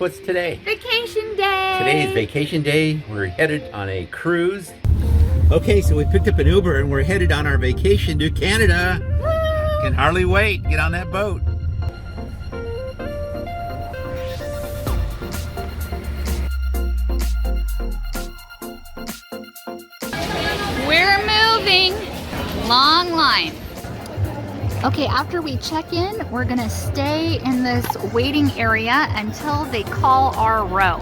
what's today? Vacation day! Today is vacation day. We're headed on a cruise. Okay, so we picked up an Uber and we're headed on our vacation to Canada. Woo! Can hardly wait. Get on that boat. We're moving. Long line. Okay, after we check in, we're gonna stay in this waiting area until they call our row.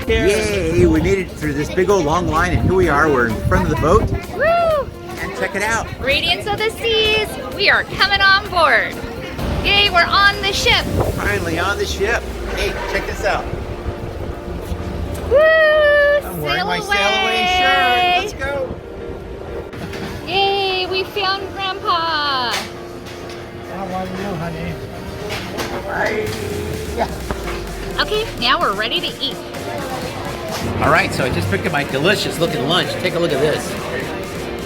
Yay, we made it through this big old long line and here we are, we're in front of the boat. Woo! And check it out. Radiance of the Seas, we are coming on board. Yay, we're on the ship. Finally on the ship. Hey, check this out. Woo! I'm wearing my sail away shirt. Let's go. Yay, we found Grandpa. How are you, honey? Okay, now we're ready to eat. All right, so I just picked up my delicious looking lunch. Take a look at this.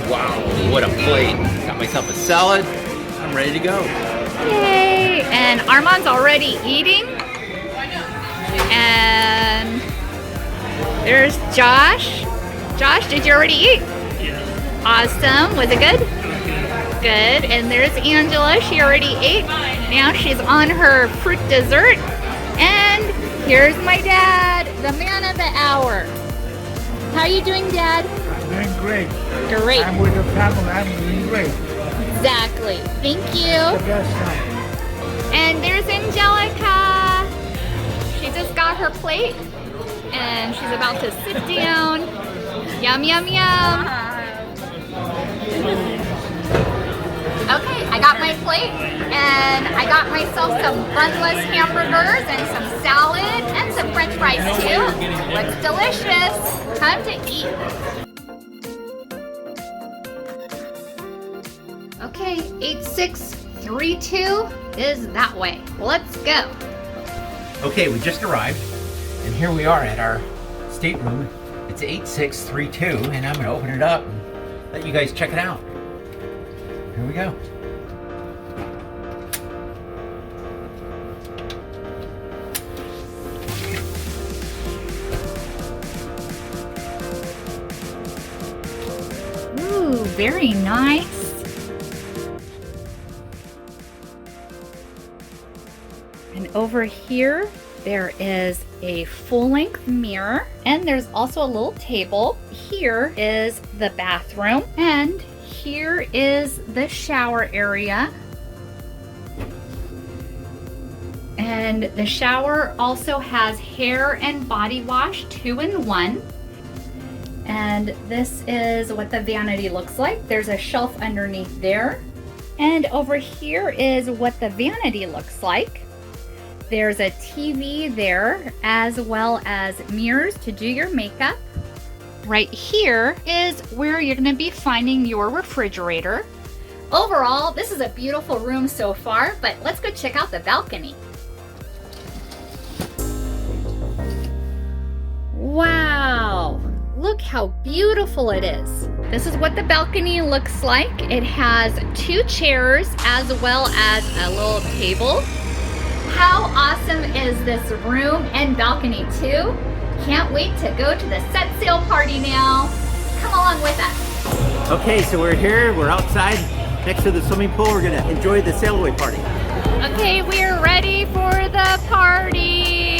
Wow, what a plate. Got myself a salad. I'm ready to go. Yay! And Armand's already eating. And there's Josh. Josh, did you already eat? Yeah. Awesome. Was it good? Good. And there's Angela. She already ate. Now she's on her fruit dessert. And here's my dad, the man of the hour. How are you doing, Dad? I'm doing great. Great. I'm with the family. I'm doing great. Exactly. Thank The you. best time. And there's Angelica. She just got her plate and she's about to sit down. Yum, yum, yum. Okay, I got my plate and I got myself some bunless hamburgers and some salad and some french fries too. Looks delicious. Time to eat. Okay, 8632 is that way. Let's go. Okay, we just arrived, and here we are at our stateroom. It's 8632, and I'm gonna open it up and let you guys check it out. Here we go. Ooh, very nice. And over here, there is a full-length mirror, and there's also a little table. Here is the bathroom, and here is the shower area. And the shower also has hair and body wash 2-in-1. And this is what the vanity looks like. There's a shelf underneath there. And over here is what the vanity looks like. There's a TV there, as well as mirrors to do your makeup. Right here is where you're gonna be finding your refrigerator. Overall, this is a beautiful room so far, but let's go check out the balcony. Wow, look how beautiful it is. This is what the balcony looks like. It has 2 chairs as well as a little table. How awesome is this room and balcony too? Can't wait to go to the set sail party now. Come along with us. Okay, so we're here, we're outside next to the swimming pool. We're gonna enjoy the sailaway party. Okay, we're ready for the party.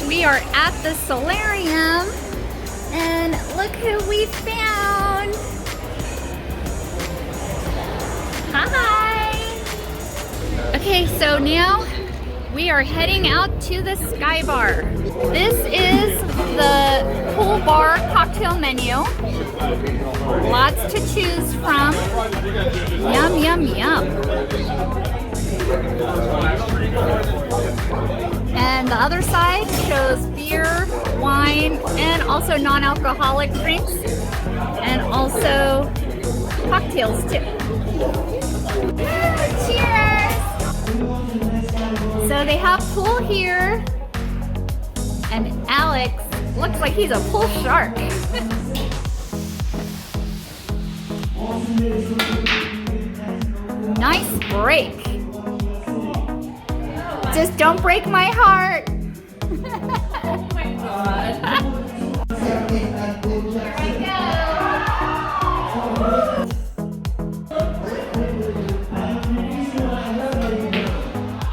We are at the solarium, and look who we found. Hi. Okay, so now we are heading out to the Sky Bar. This is the pool bar cocktail menu. Lots to choose from. Yum, yum, yum. And the other side shows beer, wine, and also non-alcoholic drinks, and also cocktails too. Cheers! So they have pool here, and Alex looks like he's a pool shark. Nice break. Just don't break my heart. Oh my god. Here I go.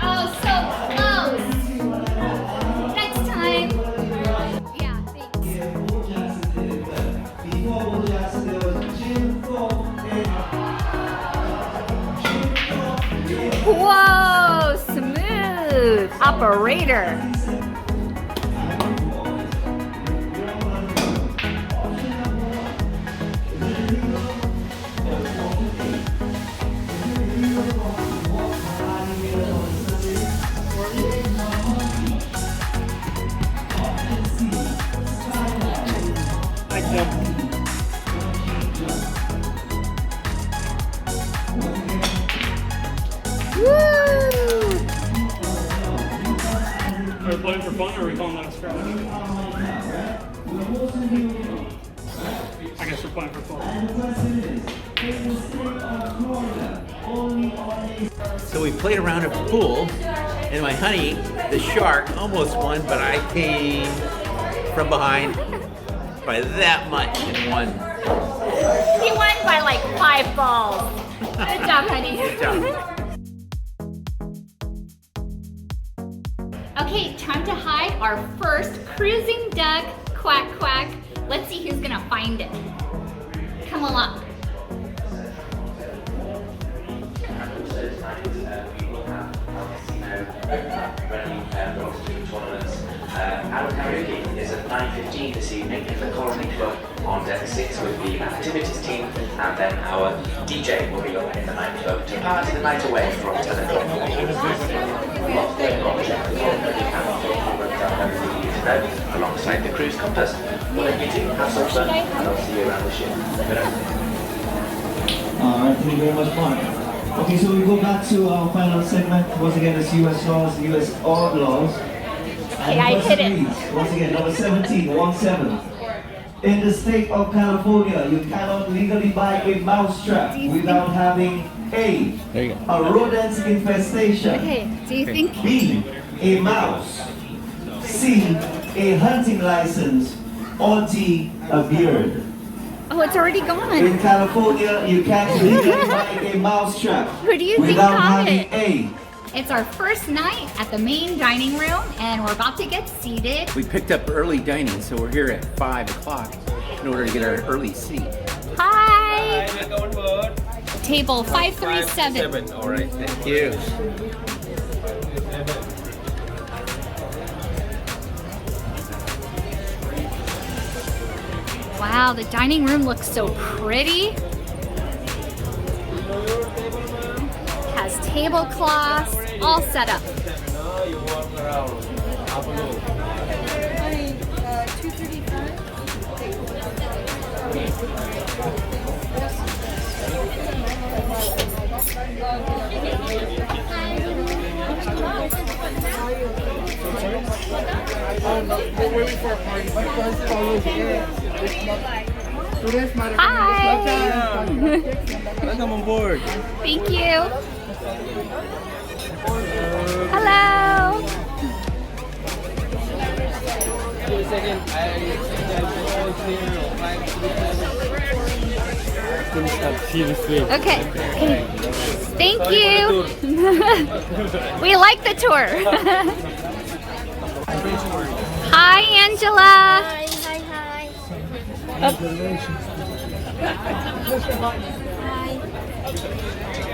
Oh, so close. Next time. Yeah, thanks. Whoa, smooth operator. Are we playing for fun or are we calling that a scratch? I guess we're playing for fun. So we played around at the pool, and my honey, the shark, almost won, but I came from behind by that much and won. He won by like 5 balls. Good job, honey. Good job. Okay, time to hide our first cruising duck. Quack, quack. Let's see who's gonna find it. Come along. Our karaoke is at 9:15 this evening in the Colony Club on deck 6 with the activities team, and then our DJ will be up in the nightclub to party the night away from 10 o'clock. Alongside the cruise compass. Whatever you do, have some fun, and I'll see you around the ship. Alright, thank you very much, Mark. Okay, so we go back to our final segment. Once again, it's US laws, US odd laws. Okay, I hit it. Once again, number 17, 17. In the state of California, you cannot legally buy a mousetrap without having A rodent infestation, Okay, do you think? B, a mouse, C, a hunting license, or D, a beard. Oh, it's already In gone. California, you can't legally buy a mousetrap Who do you think without got having it? A. It's our first night at the main dining room, and we're about to get seated. We picked up early dining, so we're here at 5 o'clock in order to get our early seat. Hi! Table 537. All right, thank you. Wow, the dining room looks so pretty. Has tablecloths all set up. Hi! Welcome on board. Thank you. Hello. Okay. Thank you. We like the tour. Hi, Angela. Hi, hi, hi.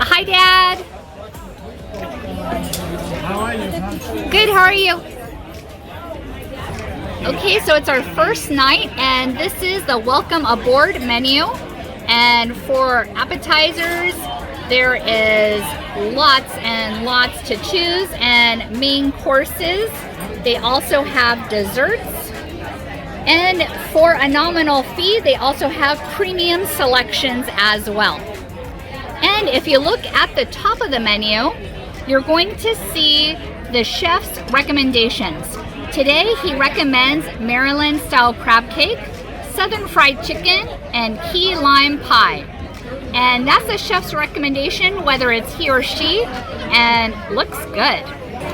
Hi, Dad. How are you? Good, how are you? Okay, so it's our first night, and this is the welcome aboard menu. And for appetizers, there is lots and lots to choose, and main courses. They also have desserts. And for a nominal fee, they also have premium selections as well. And if you look at the top of the menu, you're going to see the chef's recommendations. Today, he recommends Maryland style crab cake, southern fried chicken, and key lime pie. And that's the chef's recommendation, whether it's he or she, and looks good.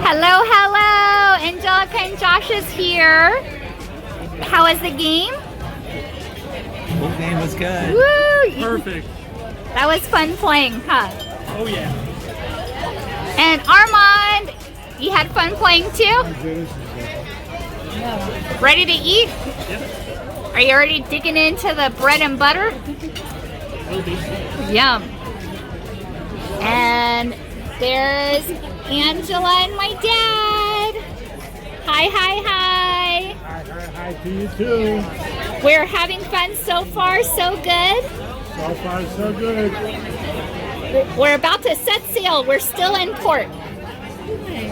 Hello, hello! Angelica and Josh is here. How was the game? The game was good. Woo! Perfect. That was fun playing, huh? Oh yeah. And Armand, you had fun playing too? Ready to eat? Yep. Are you already digging into the bread and butter? Will be. Yum. And there's Angela and my dad. Hi, hi, hi. Hi to you too. We're having fun so far, so good. So far, so good. We're about to set sail. We're still in port.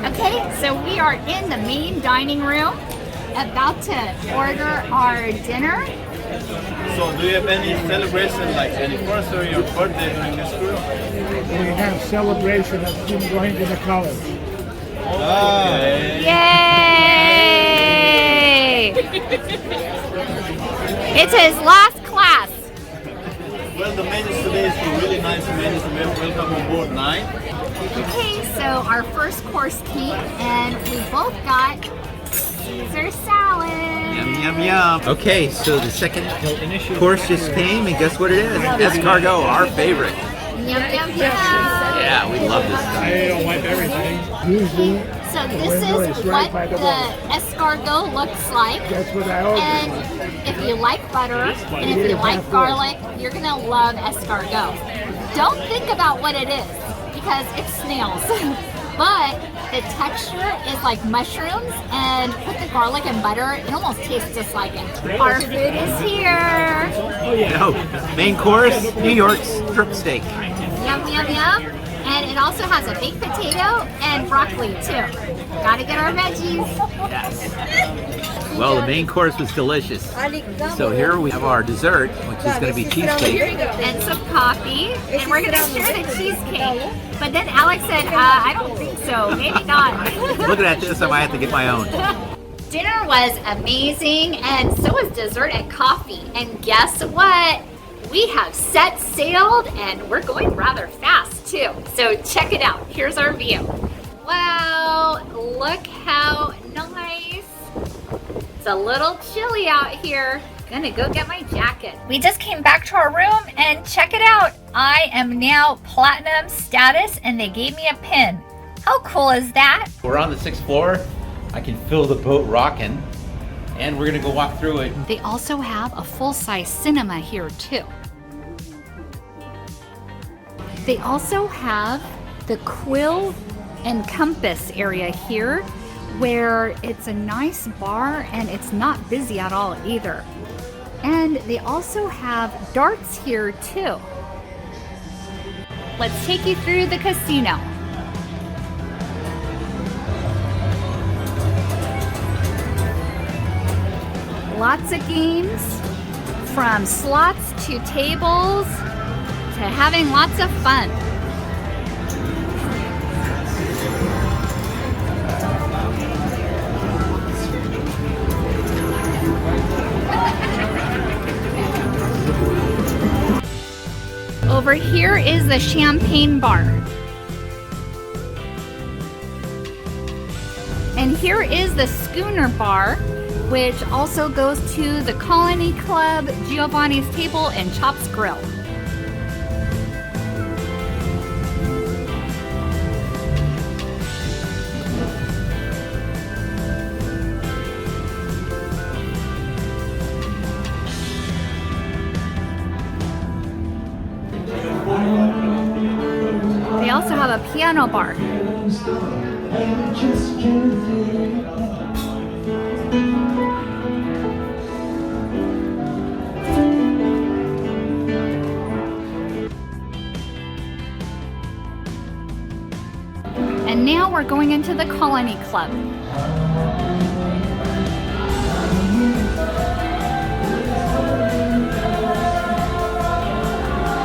Okay, so we are in the main dining room, about to order our dinner. So, do you have any celebration, like anniversary or birthday during this cruise? We have celebration of him going to the college. Okay. Yay! It's his last class. Well, the menus today is really nice menus. Welcome on board 9. Okay, so our first course came, and we both got Caesar salad. Yum, yum, yum. Okay, so the second course just came, and guess what it is? Escargot, our favorite. Yum, yum, yum. Yeah, we love this stuff. I don't wipe everything. Usually, So this is what the escargot looks like. that's what I ordered. And if you like butter, and if you like garlic, you're gonna love escargot. Don't think about what it is, because it's snails. But the texture is like mushrooms, and with the garlic and butter, it almost tastes just like it. Our food is here. No, main course, New York strip steak. Yum, yum, yum. And it also has a baked potato and broccoli too. Gotta get our veggies. Yes. Well, the main course was delicious. So here we have our dessert, which is going to be cheesecake. And some coffee. And we're gonna share the cheesecake. But then Alex said, I don't think so. Maybe not. Looking at this, I might have to get my own. Dinner was amazing, and so was dessert and coffee. And guess what? We have set sailed, and we're going rather fast too. So check it out. Here's our view. Wow, look how nice. It's a little chilly out here. Gonna go get my jacket. We just came back to our room, and check it out. I am now platinum status, and they gave me a pin. How cool is that? We're on the 6th floor. I can feel the boat rocking, and we're gonna go walk through it. They also have a full-size cinema here too. They also have the Quill and Compass area here, where it's a nice bar and it's not busy at all either. And they also have darts here too. Let's take you through the casino. Lots of games, from slots to tables to having lots of fun. Over here is the champagne bar. And here is the schooner bar, which also goes to the Colony Club, Giovanni's Table, and Chops Grill. piano bar. And now we're going into the Colony Club.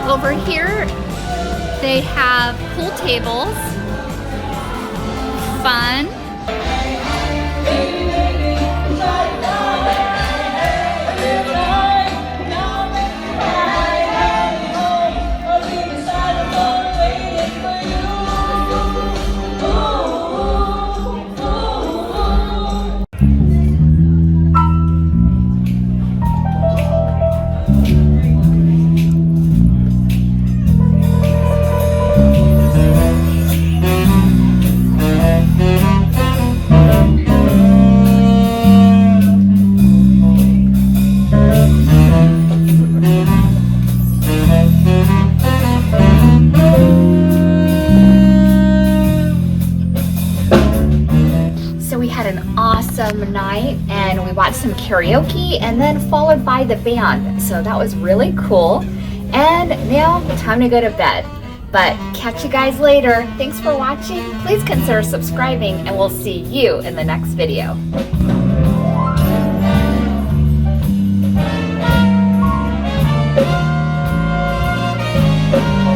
Over here, they have pool tables, fun. Awesome night, and we watched some karaoke and then followed by the band, so that was really cool. And now time to go to bed, but catch you guys later. Thanks for watching. Please consider subscribing, and we'll see you in the next video.